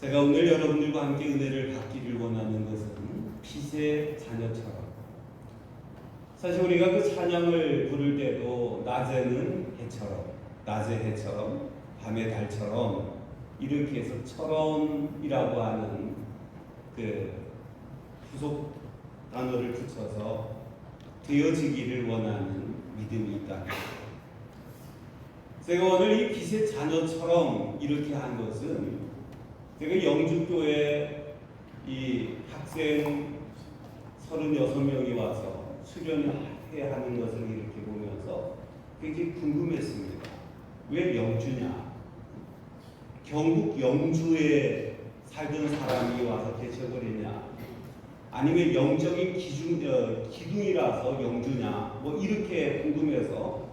제가 오늘 여러분들과 함께 은혜를 받기를 원하는 것은 빛의 자녀처럼, 사실 우리가 그 찬양을 부를 때도 낮에는 해처럼, 낮의 해처럼, 밤의 달처럼 이렇게 해서 처럼이라고 하는 그 후속 단어를 붙여서 되어지기를 원하는 믿음이 있다. 제가 오늘 이 빛의 자녀처럼 이렇게 한 것은 제가 영주교회 이 학생 36명이 와서 수련회 하는 것을 이렇게 보면서 굉장히 궁금했습니다. 왜 영주냐? 경북 영주에 살던 사람이 와서 개척을했냐? 아니면 영적인 기둥이라서 영주냐? 뭐 이렇게 궁금해서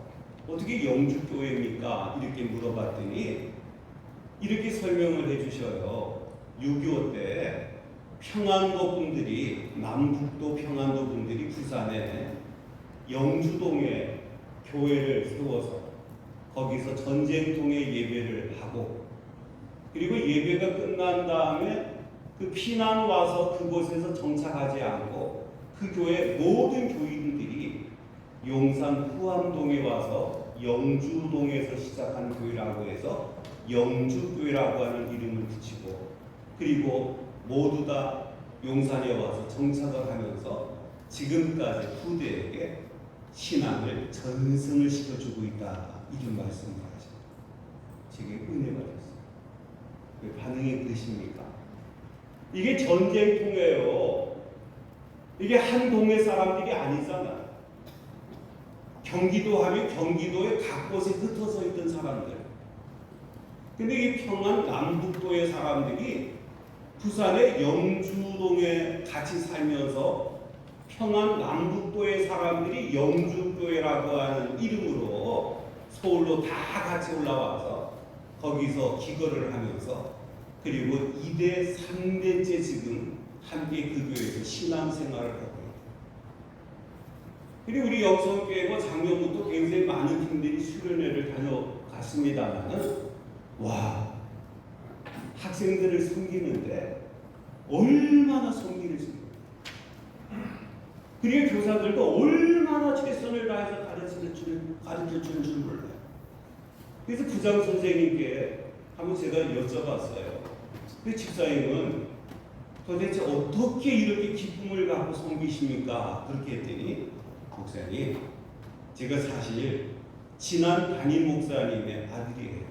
어떻게 영주교회입니까? 이렇게 물어봤더니 이렇게 설명을 해주셔요. 6.25 때 평안도 분들이, 남북도 평안도 분들이 부산에 영주동에 교회를 세워서 거기서 전쟁통의 예배를 하고, 그리고 예배가 끝난 다음에 그 피난 와서 그곳에서 정착하지 않고 그 교회 모든 교인들이 용산 후암동에 와서 영주동에서 시작한 교회라고 해서 영주교회라고 하는 이름을 붙이고, 그리고 모두 다 용산에 와서 정착을 하면서 지금까지 후대에게 신앙을 전승을 시켜주고 있다, 이런 말씀을 하십니다. 제게 은혜가 됐어요. 왜 반응이 그러십니까? 이게 전쟁통이에요. 이게 한 동네 사람들이 아니잖아요. 경기도 하면 경기도에 각 곳에 흩어져 있던 사람들. 근데 이 평안 남북도의 사람들이 부산의 영주동에 같이 살면서 평안 남북도의 사람들이 영주교회라고 하는 이름으로 서울로 다 같이 올라와서 거기서 기거를 하면서, 그리고 2대 3대째 지금 함께 그 교회에서 신앙생활을 하고 있다. 그리고 우리 영성교회가 작년부터 굉장히 많은 분들이 수련회를 다녀갔습니다만은, 와, 학생들을 섬기는데 얼마나 성기를 섬깁니까? 그리고 교사들도 얼마나 최선을 다해서 가르쳐주는 줄 몰라요. 그래서 부장 선생님께 한번 제가 여쭤봤어요. 그 집사님은 도대체 어떻게 이렇게 기쁨을 갖고 섬기십니까? 그렇게 했더니, 목사님, 제가 사실 친한 담임 목사님의 아들이에요.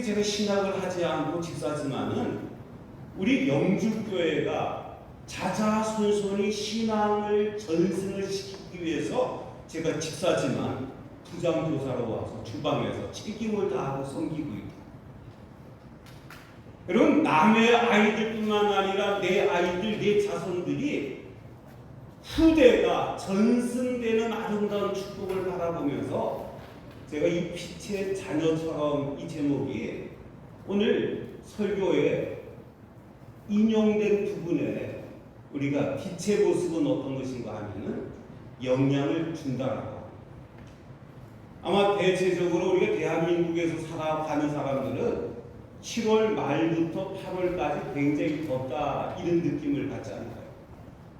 제가 신학을 하지 않고 집사지만은 우리 영주교회가 자자손손이 신앙을 전승을 시키기 위해서 제가 집사지만 부장교사로 와서 주방에서 책임을 다하고 섬기고 있다. 여러분, 남의 아이들뿐만 아니라 내 아이들, 내 자손들이 후대가 전승되는 아름다운 축복을 바라보면서 제가 이 빛의 자녀처럼, 이 제목이 오늘 설교에 인용된 부분에 우리가 빛의 모습은 어떤 것인가 하면은 영향을 준다라고. 아마 대체적으로 우리가 대한민국에서 살아가는 사람들은 7월 말부터 8월까지 굉장히 덥다, 이런 느낌을 받지 않나요?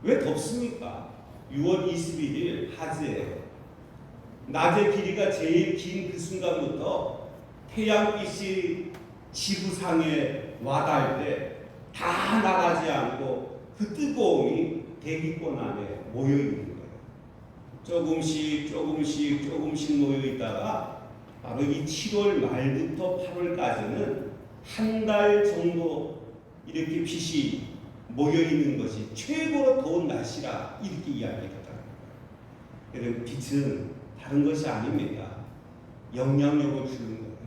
왜 덥습니까? 6월 21일 하지예요. 낮의 길이가 제일 긴 그 순간부터 태양빛이 지구상에 와닿을 때 다 나가지 않고 그 뜨거움이 대기권 안에 모여 있는 거예요. 조금씩 모여 있다가 바로 이 7월 말부터 8월까지는 한 달 정도 이렇게 빛이 모여 있는 것이 최고로 더운 날씨라, 이렇게 이야기를 하더라고요. 여러분, 빛은 다른 것이 아닙니다. 영향력을 주는 거예요.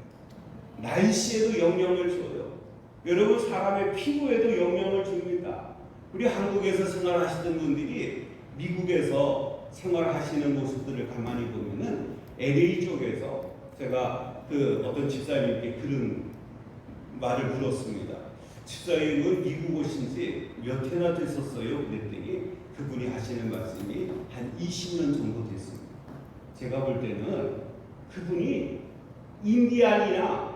날씨에도 영향을 줘요. 여러분, 사람의 피부에도 영향을 줍니다. 우리 한국에서 생활하시던 분들이 미국에서 생활하시는 모습들을 가만히 보면은 LA 쪽에서 제가 그 어떤 집사님께 그런 말을 물었습니다. 집사님은 미국 오신 지 몇 해나 됐었어요? 그랬더니 그분이 하시는 말씀이 한 20년 정도 됐습니다. 제가 볼 때는 그분이 인디안이나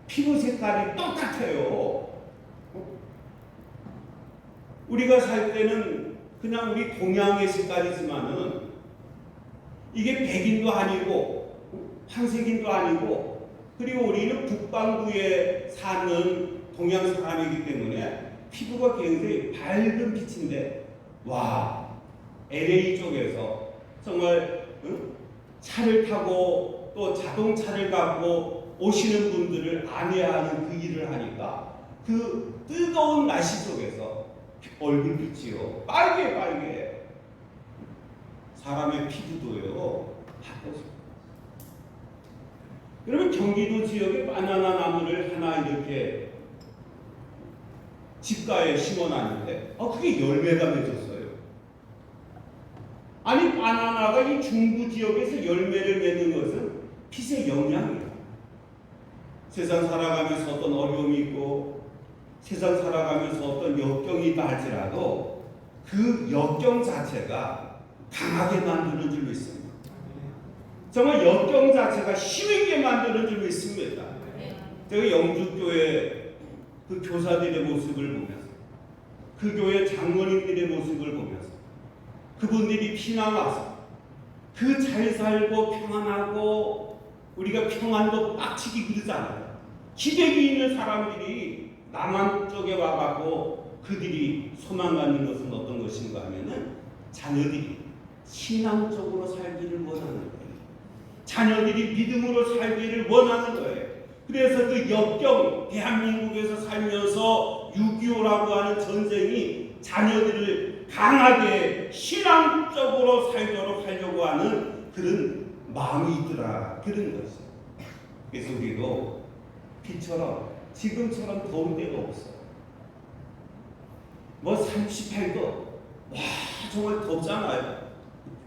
피부 색깔이 똑같아요. 우리가 살 때는 그냥 우리 동양의 색깔이지만은 이게 백인도 아니고 황색인도 아니고, 그리고 우리는 북반구에 사는 동양 사람이기 때문에 피부가 굉장히 밝은 빛인데, 와, LA 쪽에서 정말 차를 타고 또 자동차를 갖고 오시는 분들을 안내하는 그 일을 하니까 그 뜨거운 날씨 속에서 얼굴빛이요 빨개. 사람의 피부도요 바꿔서. 여러분, 경기도 지역에 바나나 나무를 하나 이렇게 집가에 심어놨는데 그게 열매가 맺었어요. 아니, 바나나가 이 중부 지역에서 열매를 맺는 것은 빛의 영향이에요. 세상 살아가면서 어떤 어려움이 있고 세상 살아가면서 어떤 역경이 있다 할지라도 그 역경 자체가 강하게 만드는 줄 믿습니다. 정말 역경 자체가 힘있게 만드는 줄 믿습니다. 제가 영주교회 그 교사들의 모습을 보면서, 그 교회 장로님들의 모습을 보면서, 그분들이 피난 와서 그 잘 살고 평안하고, 우리가 평안도 빡치기 그러잖아요. 기대기 있는 사람들이 남한 쪽에 와갖고 그들이 소망 갖는 것은 어떤 것인가 하면은 자녀들이 신앙적으로 살기를 원하는 거예요. 자녀들이 믿음으로 살기를 원하는 거예요. 그래서 그 역경, 대한민국에서 살면서 6.25라고 하는 전쟁이 자녀들을 강하게 신앙적으로 살도록 하려고 하는 그런 마음이 있더라, 그런 것이죠. 그래서 우리도 빛처럼 지금처럼 더운 때가 없어요. 뭐 38도, 와 정말 덥잖아요.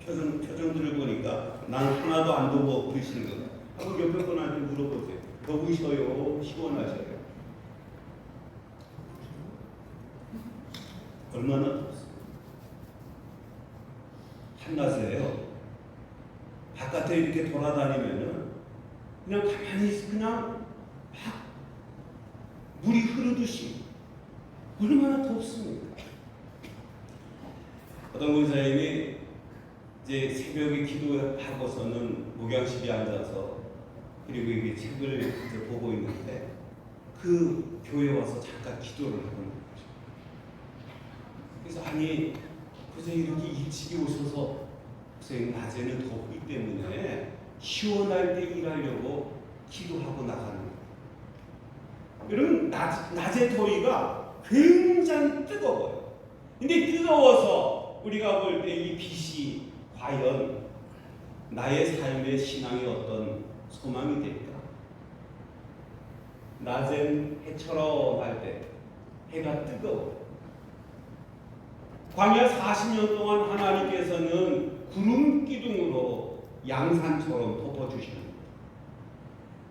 표정들을 보니까 나는 하나도 안 더워 그러시는 거예요. 한번 옆에 분한테 물어보세요. 더우셔요? 시원하셔요? 얼마나 덥습니까? 한낮에요. 바깥에 이렇게 돌아다니면은 그냥 가만히 그냥 막 물이 흐르듯이 얼마나 덥습니까? 어떤 권사님이 이제 새벽에 기도하고서는 목양실에 앉아서 그리고 이게 책을 이제 보고 있는데 그 교회 와서 잠깐 기도를 하는 거죠. 그래서 아니 선생님 이렇게 일찍이 오셔서 선생님 낮에는 덥기 때문에 시원할 때 일하려고 기도하고 나가는 거예요. 여러분, 낮의 더위가 굉장히 뜨거워요. 근데 뜨거워서 우리가 볼 때 이 빛이 과연 나의 삶의 신앙의 어떤 소망이 될까? 낮엔 해처럼 할 때 해가 뜨거워. 광야 40년 동안 하나님께서는 구름 기둥으로 양산처럼 덮어주시는 거예요.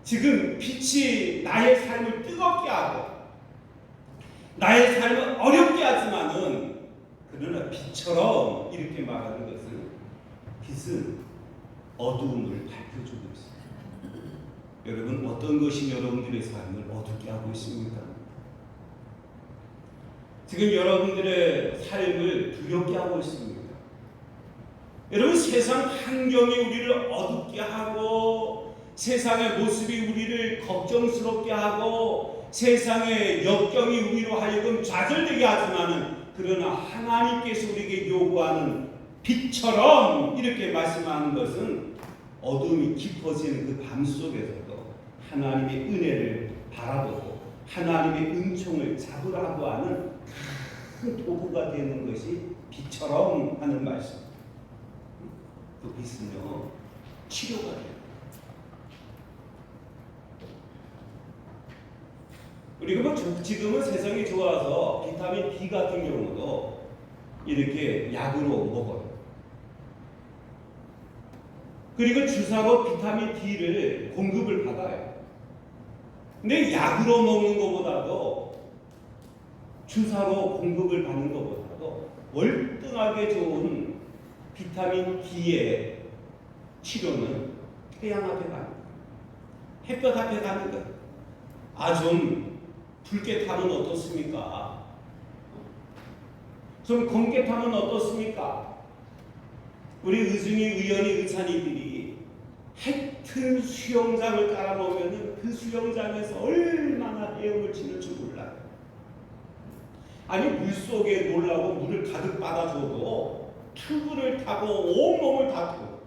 지금 빛이 나의 삶을 뜨겁게 하고 나의 삶을 어렵게 하지만은, 그러나 빛처럼 이렇게 말하는 것은, 빛은 어두움을 밝혀주고 있습니다. 여러분, 어떤 것이 여러분들의 삶을 어둡게 하고 있습니까? 지금 여러분들의 삶을 두렵게 하고 있습니다. 여러분, 세상 환경이 우리를 어둡게 하고 세상의 모습이 우리를 걱정스럽게 하고 세상의 역경이 우리로 하여금 좌절되게 하지만은, 그러나 하나님께서 우리에게 요구하는 빛처럼 이렇게 말씀하는 것은 어둠이 깊어지는 그 밤 속에서도 하나님의 은혜를 바라보고 하나님의 은총을 잡으라고 하는 큰 도구가 되는 것이 빛처럼 하는 말씀. 그 빛은요, 치료가 돼요. 우리가 뭐 지금은 세상이 좋아서 비타민 D 같은 경우도 이렇게 약으로 먹어요. 그리고 주사로 비타민 D를 공급을 받아요. 근데 약으로 먹는 것보다도 주사로 공급을 받는 것보다도 월등하게 좋은 비타민 D의 치료는 태양 앞에 가는 거예요. 햇볕 앞에 가는 거예요. 좀 붉게 타면 어떻습니까? 좀 검게 타면 어떻습니까? 우리 의중이 의원이 의찬이들이 하여튼 수영장을 깔아놓으면 그 수영장에서 얼마나 헤엄을 치는 줄 몰라요. 아니 물속에 놀라고 물을 가득 받아줘도 튜브를 타고 온몸을 다투고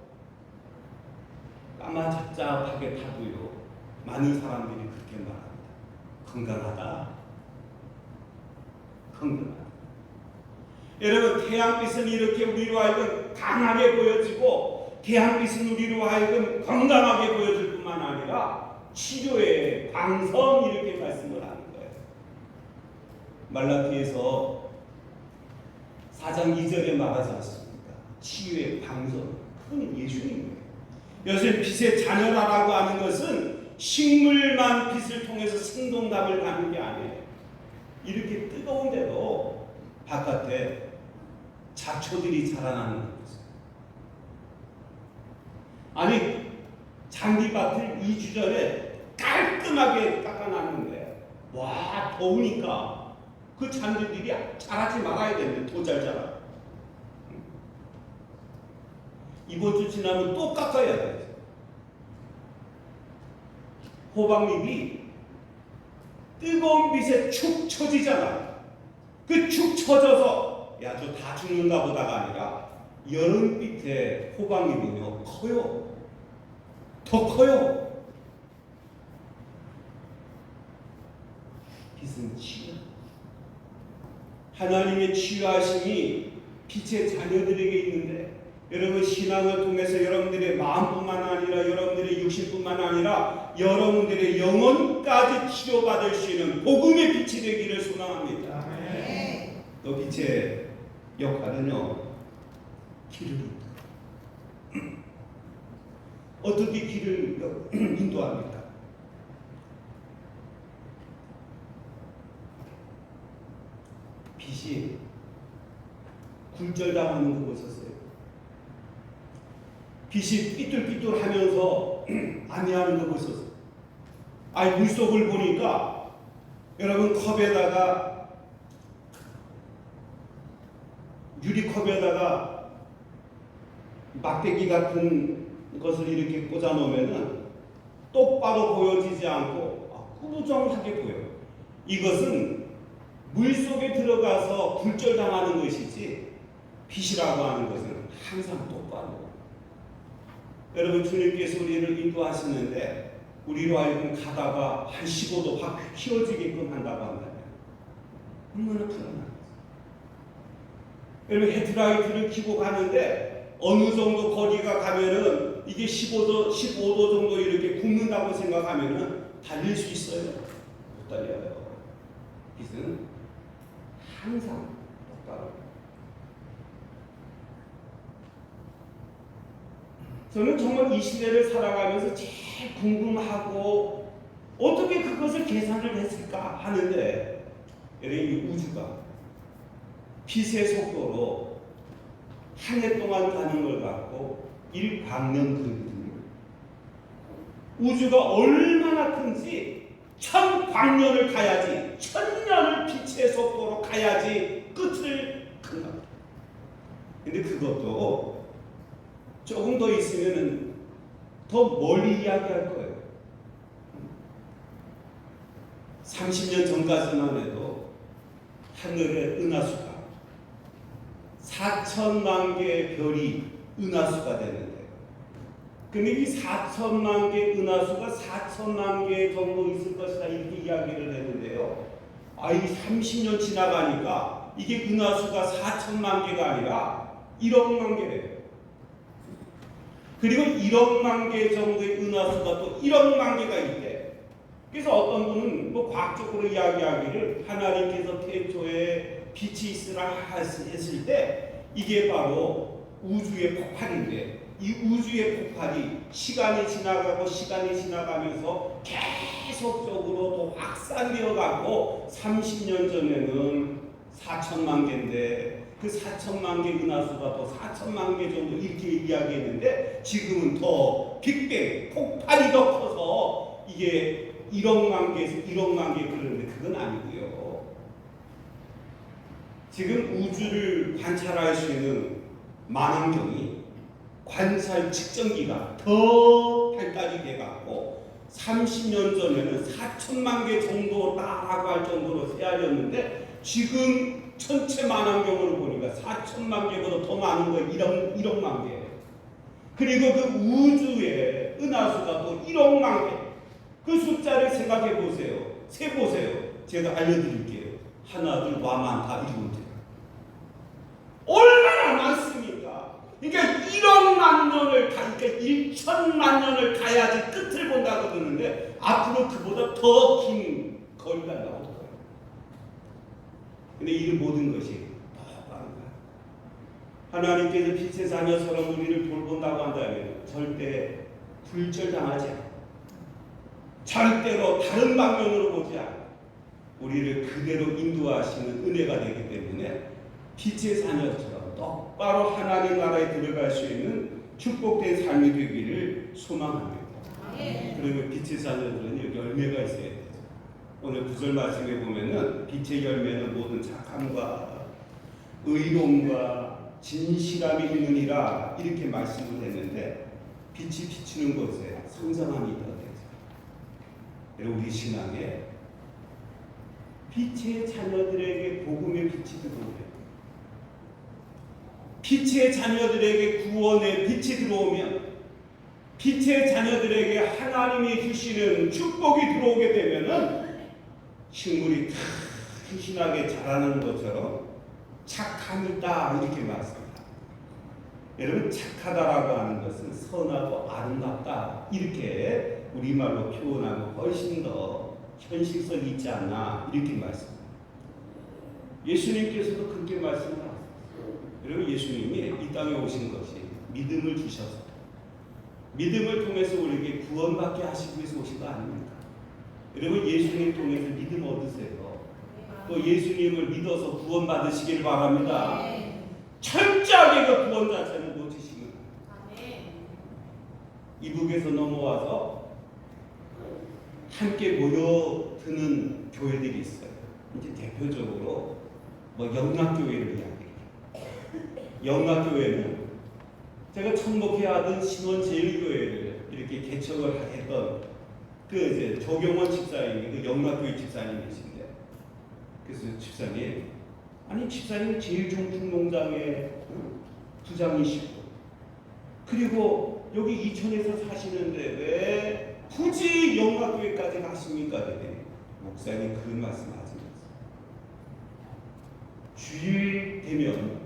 까마잡잡하게 타도요 많은 사람들이 그렇게 말합니다. 건강하다. 건강하다. 여러분 태양빛은 이렇게 우리로 하여금 강하게 보여지고 태양빛은 우리로 하여금 건강하게 보여질 뿐만 아니라 치료의 방성 이렇게 말씀을 하는 거예요. 말라기에서 4장 2절에 말하지 않습니까? 치유의 방성. 그건 예수님 거예요. 요즘 빛의 자녀라고 하는 것은 식물만 빛을 통해서 생동감을 갖는 게 아니에요. 이렇게 뜨거운데도 바깥에 잡초들이 자라나는 거죠. 아니 잔디밭을 2주 전에 깔끔하게 닦아놨는데 와 더우니까 그 잔디들이 자라지 말아야 되는데 더 잘 자라. 이번 주 지나면 또 깎아야 돼. 호박잎이 뜨거운 빛에 축 처지잖아. 그 축 처져서 야, 저 다 죽는가 보다가 아니라 여름빛에 호박잎은요 커요. 더 커요. 빛은 치유. 하나님의 치유하심이 빛의 자녀들에게 있는데 여러분 신앙을 통해서 여러분들의 마음뿐만 아니라 여러분들의 육신뿐만 아니라 여러분들의 영혼까지 치료받을 수 있는 복음의 빛이 되기를 소망합니다. 또 빛의 역할은요 길을 어떻게 길을 인도합니까? 빛이 굴절당하는 거 보셨어요? 빛이 삐뚤삐뚤하면서 안내하는 거 보셨어요? 아니 물속을 보니까 여러분 컵에다가 유리컵에다가 막대기 같은 것을 이렇게 꽂아 놓으면은 똑바로 보여지지 않고 꾸부정하게 보여요. 이것은 물속에 들어가서 굴절당하는 것이지 빛이라고 하는 것은 항상 똑바로. 여러분 주님께서 우리를 인도하시는데 우리로 하여금 가다가 한 15도 확 휘어지게끔 한다고 한다면 얼마나 불안합니까? 여러분 헤드라이트를 켜고 가는데 어느 정도 거리가 가면은 이게 15도 정도 이렇게 굽는다고 생각하면은 달릴 수 있어요? 못 달려요. 빛은 항상 똑바로. 저는 정말 이 시대를 살아가면서 제일 궁금하고 어떻게 그것을 계산을 했을까 하는데 여러분 이 우주가 빛의 속도로 한 해 동안 가는 걸 갖고 1광년 거리거든요. 우주가 얼마나 큰지 1000광년을 가야지 1000년을 빛의 속도로 가야지 끝을 큰다. 근데 그것도 조금 더 있으면 더 멀리 이야기할 거예요. 30년 전까지만 해도 하늘의 은하수가 4천만 개의 별이 은하수가 되는데 근데 이 4천만 개의 은하수가 4천만 개 정도 있을 것이다 이렇게 이야기를 했는데요. 이 30년 지나가니까 이게 은하수가 4천만 개가 아니라 1억만 개래요. 그리고 1억만 개 정도의 은하수가 또 1억만 개가 있대. 그래서 어떤 분은 뭐 과학적으로 이야기하기를 하나님께서 태초에 빛이 있으라 했을 때 이게 바로 우주의 폭발인데 이 우주의 폭발이 시간이 지나가면서 계속적으로 또 확산되어 가고 30년 전에는 4천만 개인데 그 4천만 개 은하수가 또 4천만 개 정도 이렇게 이야기했는데 지금은 더 빅뱅 폭발이 더 커서 이게 1억 만개에서 1억 만개 그러는데 그건 아니고요. 지금 우주를 관찰할 수 있는 만원경이 관찰 측정기가 더 발달이 돼갖고 30년 전에는 4천만 개 정도다라고 할 정도로 세알렸는데 지금 전체 만원경으로 보니까 4천만 개보다 더 많은 거 1억만 개. 그리고 그 우주의 은하수가 또 1억만 개. 그 숫자를 생각해 보세요. 세 보세요. 제가 알려드릴게요. 하나, 둘, 와만 다 이루면 돼요. 얼마나 많습니까? 그러니까 1억만 년을 그러니까 1천만 년을 가야지 끝을 본다고 그러는데 앞으로 그보다 더 긴 거리가 나올 거예요. 근데 이 모든 것이 더 빠른 거예요. 하나님께서 빛의 자녀처럼 우리를 돌본다고 한다면 절대 불절당하지 않아요. 절대로 다른 방면으로 보지 않아요. 우리를 그대로 인도하시는 은혜가 되기 때문에 빛의 자녀처럼 똑바로 하나님 나라에 들어갈 수 있는 축복된 삶이 되기를 소망합니다. 그러면 빛의 자녀들은 열매가 있어야 되죠. 오늘 9절 말씀에 보면은 빛의 열매는 모든 착함과 의로움과 진실함이 있느니라 이렇게 말씀을 했는데 빛이 비추는 곳에 성장함이 있어야 되죠. 우리 신앙에 빛의 자녀들에게 복음의 빛이 들어오면 빛의 자녀들에게 구원의 빛이 들어오면 빛의 자녀들에게 하나님이 주시는 축복이 들어오게 되면은 식물이 튼실하게 자라는 것처럼 착함이 있다 이렇게 말씀합니다. 여러분 착하다라고 하는 것은 선하고 아름답다 이렇게 우리말로 표현하면 훨씬 더 현실성이 있지 않나 이렇게 말씀합니다. 예수님께서도 그렇게 말씀하셨어요. 여러분 예수님이 이 땅에 오신 것이 믿음을 주셔서 믿음을 통해서 우리에게 구원받게 하시기 위해서 오신 거 아닙니까? 여러분 예수님 통해서 믿음 얻으세요. 또 예수님을 믿어서 구원받으시길 바랍니다. 철저하게 그 구원 자체는 놓치시면 이북에서 넘어와서 함께 모여드는 교회들이 있어요. 이제 대표적으로 영락교회를 이야기해요. 영락교회는 제가 천목회 하던 신원제일교회를 이렇게 개척을 했던 그 이제 조경원 집사님이 그 영락교회 집사님이신데 그래서 집사님 아니 집사님 제일 종축농장의 부장이시고 그리고 여기 이천에서 사시는데 왜 굳이 영락교회까지 가십니까? 그랬더니 목사님 그 말씀하지 마세요. 주일 되면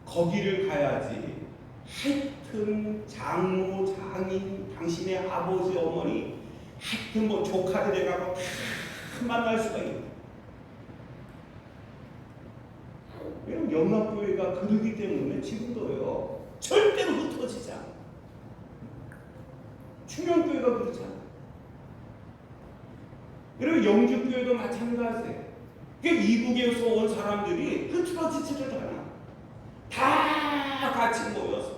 거기를 가야지 하여튼 장모, 장인, 당신의 아버지, 어머니 하여튼 뭐 조카들에 가고 다 만날 수가 있다. 왜냐면 영락교회가 그러기 때문에 지금도요 절대로 흩어지지 않아요. 충영교회가 그렇잖아요. 여러분 영주교회도 마찬가지예요. 그러니까 이북에서 온 사람들이 흩어지지를 않아. 다 같이 모여서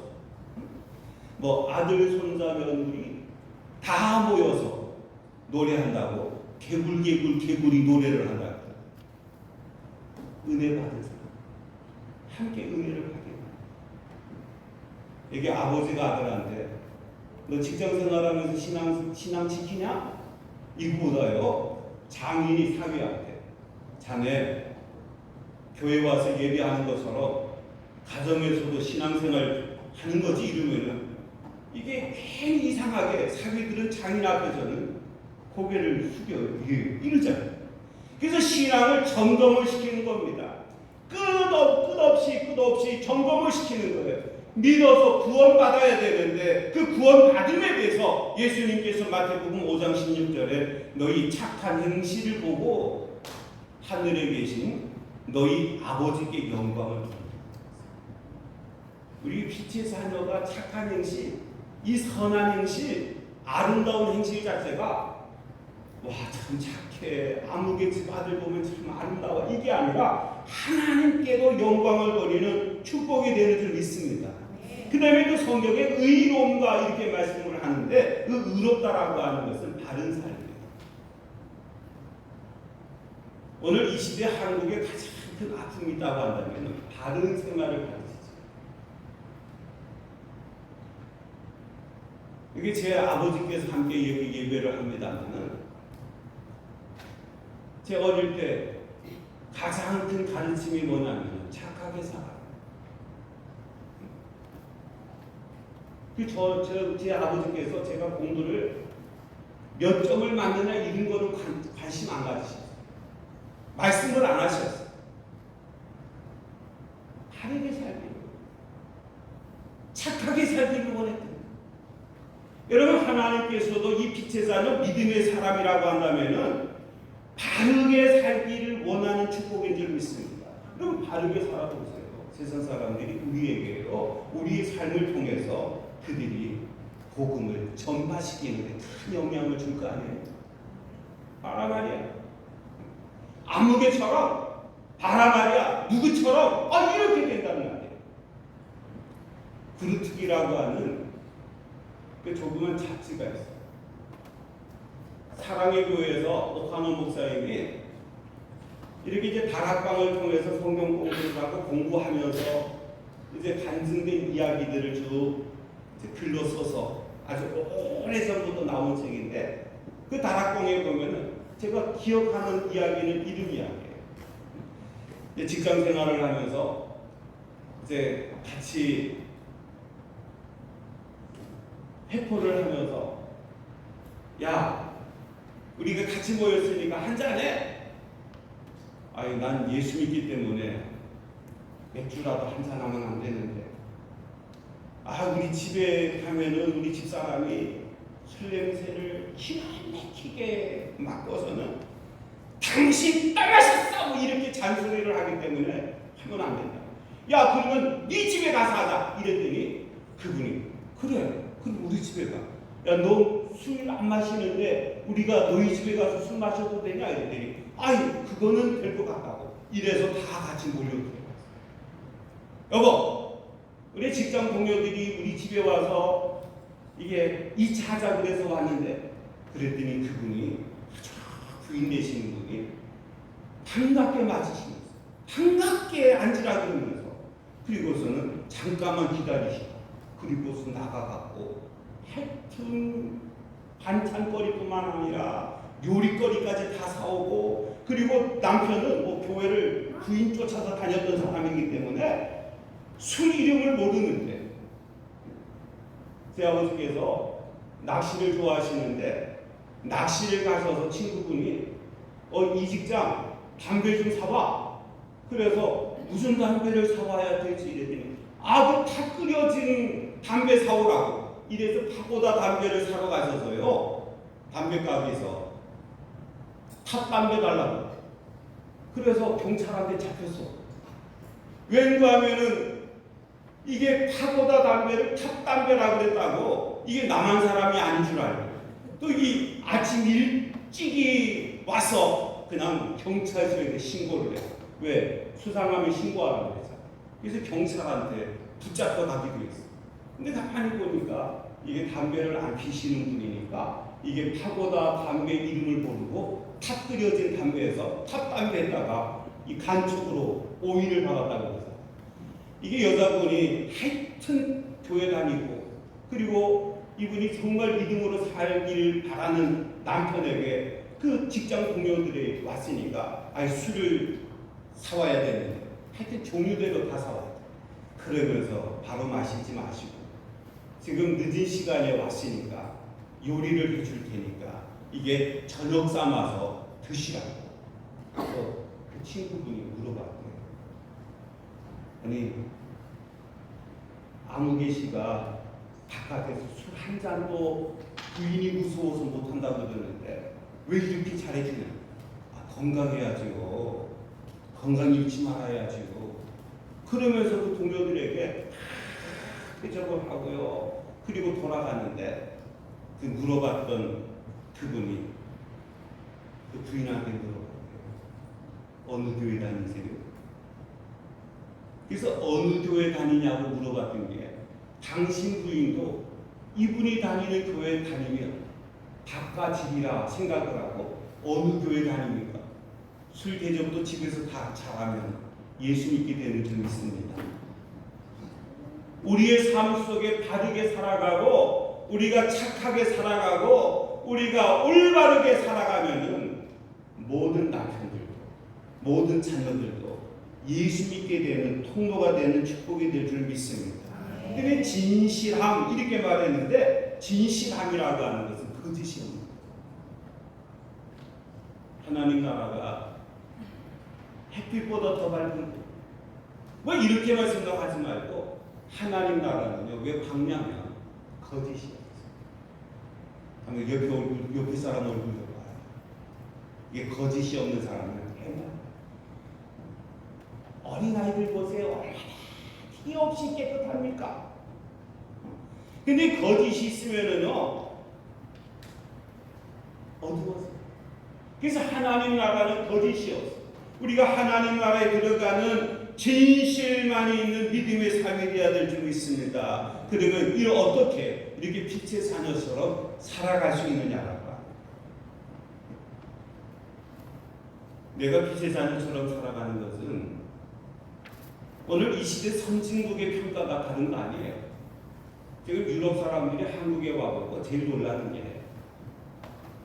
뭐 아들, 손자, 며느리 다 모여서 노래한다고 개굴이 노래를 한다고 은혜 받은 사람 함께 은혜를 받게 이게 아버지가 아들한테 너 직장생활하면서 신앙 지키냐? 이거보다요 장인이 사위한테 자네 교회 와서 예배하는 것처럼 가정에서도 신앙생활 하는 거지 이러면은 이게 괜히 이상하게 사위들은 장인 앞에서는 고개를 숙여요. 이러잖아요. 그래서 신앙을 점검을 시키는 겁니다. 끝없이 점검을 시키는 거예요. 믿어서 구원받아야 되는데 그 구원받음에 대해서 예수님께서 마태복음 5장 16절에 너희 착한 행실을 보고 하늘에 계신 너희 아버지께 영광을 줍니다. 우리 빛의 자녀가 착한 행실, 이 선한 행실, 아름다운 행실 자체가 와 참 착해, 아무개 집 아들 보면 참 아름다워 이게 아니라 하나님께도 영광을 돌리는 축복이 되는 줄 믿습니다. 그 다음에 또 성경에 의로움과 이렇게 말씀을 하는데 그 의롭다라고 하는 것은 바른 삶이에요. 오늘 이 시대 한국의 가장 큰 아픔이 있다고 한다면 바른 생활을 가르치죠. 이게 제 아버지께서 함께 여기 예배를 합니다만은 제 어릴 때 가장 큰 가르침이 뭐냐면 착하게 살아. 제 아버지께서 제가 공부를 몇 점을 맞느냐 이런 거는 관심 안 가지셨어요. 말씀을 안 하셨어요. 바르게 살기를, 착하게 살기를 원했던. 여러분, 하나님께서도 이 빛의 자녀 믿음의 사람이라고 한다면은 바르게 살기를 원하는 축복인 줄 믿습니다. 그럼 바르게 살아보세요. 세상 사람들이 우리에게요, 우리의 삶을 통해서 그들이 복음을 전파시키는데 큰 영향을 줄 거 아니에요? 봐라 말이야. 아무개처럼 봐라 말이야. 누구처럼 이렇게 된다는 말이에요. 그루트기라고 하는 그 조그만 잡지가 있어요. 사랑의 교회에서 오카노 목사님이 이렇게 이제 다락방을 통해서 성경 공부를 하고 공부하면서 이제 간증된 이야기들을 쭉 글로 써서 아주 오래전부터 나온 책인데, 그 다락방에 보면은 제가 기억하는 이야기는 이런 이야기예요. 직장 생활을 하면서 이제 같이 회포를 하면서, 야, 우리가 같이 모였으니까 한잔해. 아니, 난 예수 믿기 때문에 맥주라도 한잔 하면 안 되는데, 우리 집에 가면은 우리 집사람이 술 냄새를 기가 막히게 맡고서는 당신 따라셨어! 뭐 이렇게 잔소리를 하기 때문에 하면 안 된다. 야, 그러면 네 집에 가서 하자. 이랬더니 그분이, 그래, 그럼 우리 집에 가. 야, 너 술 안 마시는데 우리가 너희 집에 가서 술 마셔도 되냐? 이랬더니 그거는 될 것 같다고. 이래서 다 같이 몰려들어갔어요. 여보, 우리 직장 동료들이 우리 집에 와서 이게 2차 하자 그래서 왔는데, 그랬더니 그분이 아주 부인 되시는 분이 반갑게 맞으시면서 반갑게 앉으라 그러면서, 그리고서는 잠깐만 기다리시고 그리고서 나가갖고 하여튼 반찬거리뿐만 아니라 요리거리까지 다 사오고, 그리고 남편은 뭐 교회를 부인 쫓아서 다녔던 사람이기 때문에 술 이름을 모르는데, 제 아버지께서 낚시를 좋아하시는데 낚시를 가셔서 친구분이 이 직장 담배 좀 사와. 그래서 무슨 담배를 사와야 될지 이랬더니 그 탁 끓여진 담배 사오라고. 이래서 파고다 담배를 사러 가셔서요, 담배가게에서 탑담배 달라고. 그래서 경찰한테 잡혔어. 왠가 하면은 이게 파고다 담배를 탑담배라고 그랬다고, 이게 남한 사람이 아닌 줄 알고, 또 이 아침 일찍이 와서 그냥 경찰서에 신고를 해. 왜? 수상하면 신고하라고 그랬잖아. 그래서 경찰한테 붙잡혀 가기도 했어. 근데 가만히 보니까 이게 담배를 안 피시는 분이니까 이게 파고다 담배 이름을 모르고 탑 끓여진 담배에서 탑담배에다가 이 간촉으로 오일을 박았다고 해서, 이게 여자분이 하여튼 교회 다니고, 그리고 이분이 정말 믿음으로 살길 바라는 남편에게 그 직장 동료들이 왔으니까 술을 사와야 되는데 하여튼 종류대로 다 사와야 돼. 그러면서 바로 마시지 마시고 지금 늦은 시간에 왔으니까 요리를 해줄 테니까 이게 저녁 삶아서 드시라고. 그래서 그 친구분이 물어봤대요. 아니, 아무개 씨가 바깥에서 술 한 잔도 부인이 무서워서 못한다고 그러는데 왜 이렇게 잘해주냐? 건강해야지요. 건강 잃지 말아야지요. 그러면서 그 동료들에게 대접을 하고요. 그리고 돌아가는데 그 물어봤던 그분이 그 부인한테 물어봤대요. 어느 교회 다니세요? 그래서 어느 교회 다니냐고 물어봤던 게, 당신 부인도 이분이 다니는 교회 다니면 밥과 집이라 생각을 하고 어느 교회 다닙니까? 술 대접도 집에서 다 잘하면 예수 믿게 되는 줄 믿습니다. 우리의 삶 속에 바르게 살아가고 우리가 착하게 살아가고 우리가 올바르게 살아가면은 모든 남편들도 모든 자녀들도 예수 믿게 되는 통로가 되는 축복이 될 줄 믿습니다. 근데 진실함 이렇게 말했는데 진실함이라고 하는 것은 거짓이옵니다. 하나님 나라가 햇빛보다 더 밝은 뭐 이렇게만 생각하지 말고 하나님 나라는요 왜 밝냐면 거짓이에요. 옆에 사람 얼굴 봐요. 이게 거짓이 없는 사람은 행한. 어린아이들 보세요. 얼마나 티 없이 깨끗합니까? 근데 거짓이 있으면은요 어두워서. 그래서 하나님 나라는 거짓이 없어. 우리가 하나님 나라에 들어가는 진실만이 있는 믿음의 삶이 되어야 될 줄 믿습니다. 그러면 이 어떻게 이렇게 빛의 자녀처럼 살아갈 수 있느냐라고. 내가 빛의 자녀처럼 살아가는 것은 오늘 이 시대 선진국의 평가가 다른 거 아니에요. 지금 유럽 사람들이 한국에 와보고 제일 놀라는 게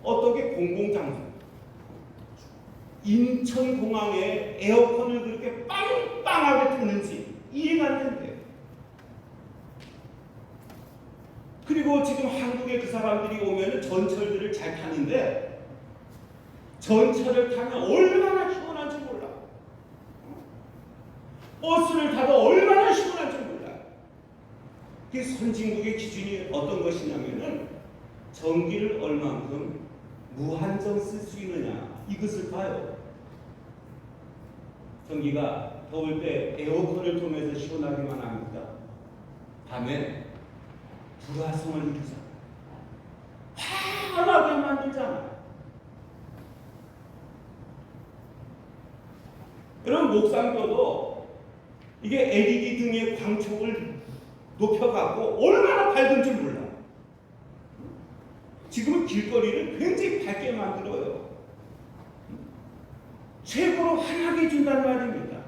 어떻게 공공장소 인천공항에 에어컨을 그렇게 빵빵하게 트는지 이해가 안 된대요. 그리고 지금 한국에 그 사람들이 오면 전철들을 잘 타는데 전철을 타면 얼마나 시원한지 몰라. 버스를 타도 얼마나 시원한지 몰라. 그 선진국의 기준이 어떤 것이냐면은 전기를 얼만큼 무한정 쓸 수 있느냐 이것을 봐요. 전기가 더울 때 에어컨을 통해서 시원하게만 합니다. 밤에 불화성을 일으키잖아. 환하게 만들잖아. 여러분 목상교도 이게 LED 등의 광촉을 높여갖고 얼마나 밝은지 몰라. 지금은 길거리를 굉장히 밝게 만들어요. 최고로 환하게 준단 말입니다.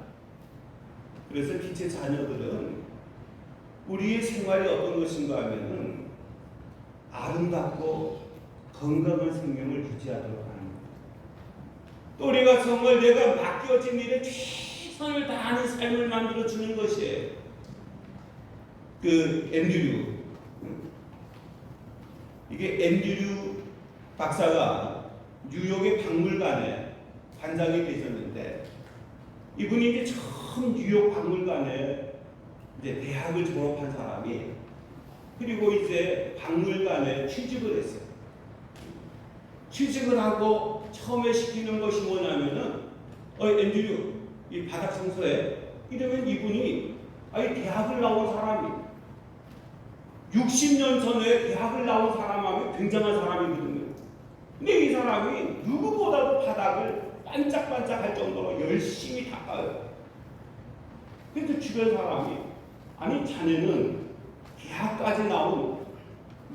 그래서 빛의 자녀들은 우리의 생활이 어떤 것인가 하면은 아름답고 건강한 생명을 유지하도록 하는 것. 또 우리가 정말 내가 맡겨진 일에 최선을 다하는 삶을 만들어 주는 것이에요. 그 앤드류 이게 앤드류 박사가 뉴욕의 박물관에 관장이 되셨는데 이분이 이제 처음 뉴욕 박물관에 이제 대학을 졸업한 사람이 그리고 이제 박물관에 취직을 했어요. 취직을 하고 처음에 시키는 것이 뭐냐면은 앤드류 이 바닥 청소해. 이러면 이분이 대학을 나온 사람이 60년 전에 대학을 나온 사람하면 굉장한 사람이거든요. 근데 이 사람이 누구보다도 바닥을 반짝반짝할 정도로 열심히 닦아요. 근데 주변 사람이 아니 자네는 대학까지 나온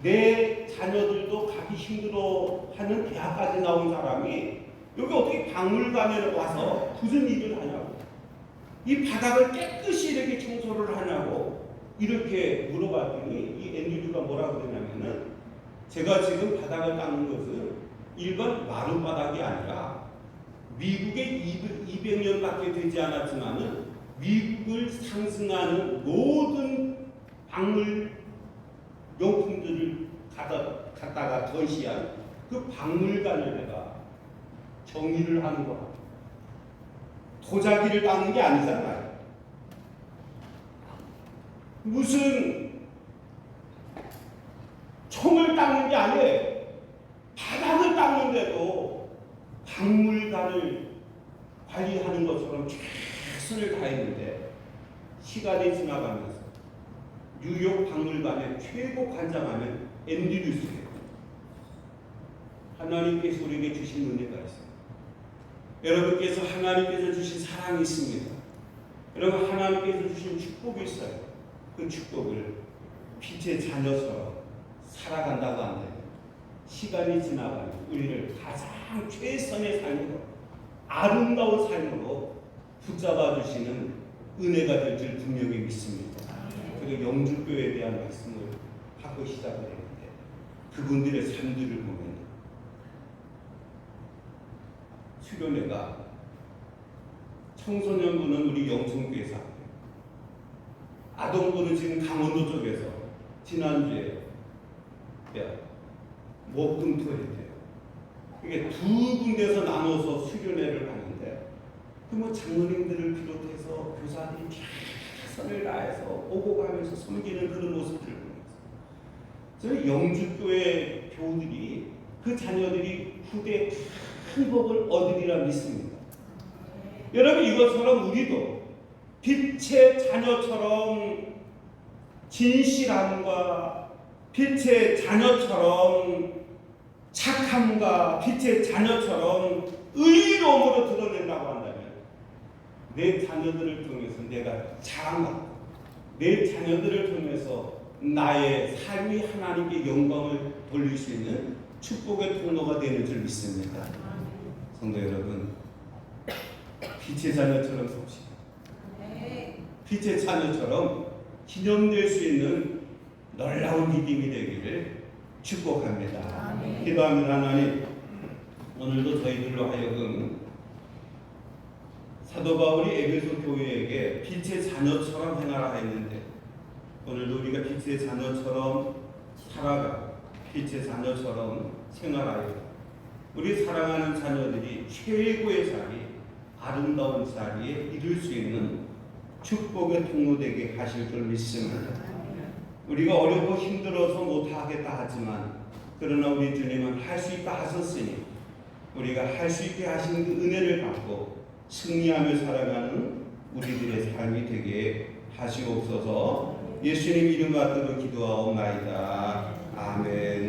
내 자녀들도 가기 힘들어하는 대학까지 나온 사람이 여기 어떻게 박물관에 와서 무슨 일을 하냐고 이 바닥을 깨끗이 이렇게 청소를 하냐고 이렇게 물어봤더니 이 앤드류가 뭐라고 그러냐면은 제가 지금 바닥을 닦는 것은 일반 마른 바닥이 아니라 미국에 200년밖에 되지 않았지만은 미국을 상승하는 모든 박물 용품들을 갖다가 전시한 그 박물관을 내가 정리를 하는 거야. 도자기를 닦는 게 아니잖아요. 무슨 총을 닦는 게 아니에요. 바닥을 닦는데도 박물관을 관리하는 것처럼 최선을 다했는데 시간이 지나가면서 뉴욕 박물관의 최고 관장하면 앤드류스예요. 하나님께서 우리에게 주신 은혜가 있어요. 여러분께서 하나님께서 주신 사랑이 있습니다. 여러분 하나님께서 주신 축복이 있어요. 그 축복을 빛의 자녀처럼 살아간다고 한다면 시간이 지나가면 우리를 가장 최선의 삶으로 아름다운 삶으로 붙잡아 주시는 은혜가 될 줄 분명히 믿습니다. 그리고 영주교회에 대한 말씀을 하고 시작을 했는데 그분들의 삶들을 보면 수련회가 청소년부는 우리 영천교회 사람, 아동부는 지금 강원도 쪽에서 지난주에 목금토했대요. 이게 두 군데서 나눠서 수련회를 하는데 그 장로님들을 비롯해서 교사들이 최선을 다해서 오고 가면서 섬기는 그런 모습들을 보면서 저는 영주교회 교우들이 그 자녀들이 후대에 큰 복을 얻으리라 믿습니다. 여러분 이것처럼 우리도 빛의 자녀처럼 진실함과 빛의 자녀처럼 착함과 빛의 자녀처럼 의로움으로 드러낸다고 한다면 내 자녀들을 통해서 내가 자랑받고 내 자녀들을 통해서 나의 삶이 하나님께 영광을 돌릴 수 있는 축복의 통로가 되는 줄 믿습니다. 성도 여러분, 빛의 자녀처럼 섭시다. 빛의 자녀처럼 기념될 수 있는 놀라운 믿음이 되기를 축복합니다. 기도합니다. 하나님, 오늘도 저희들로 하여금 사도 바울이 에베소 교회에게 빛의 자녀처럼 행하라 했는데 오늘도 우리가 빛의 자녀처럼 살아가 빛의 자녀처럼 생활하여 우리 사랑하는 자녀들이 최고의 자리, 아름다운 자리에 이룰 수 있는 축복의 통로 되게 하실 줄 믿습니다. 우리가 어렵고 힘들어서 못하겠다 하지만 그러나 우리 주님은 할 수 있다 하셨으니 우리가 할 수 있게 하신 그 은혜를 받고 승리하며 살아가는 우리들의 삶이 되게 하시옵소서. 예수님 이름 받들어 기도하옵나이다. 아멘.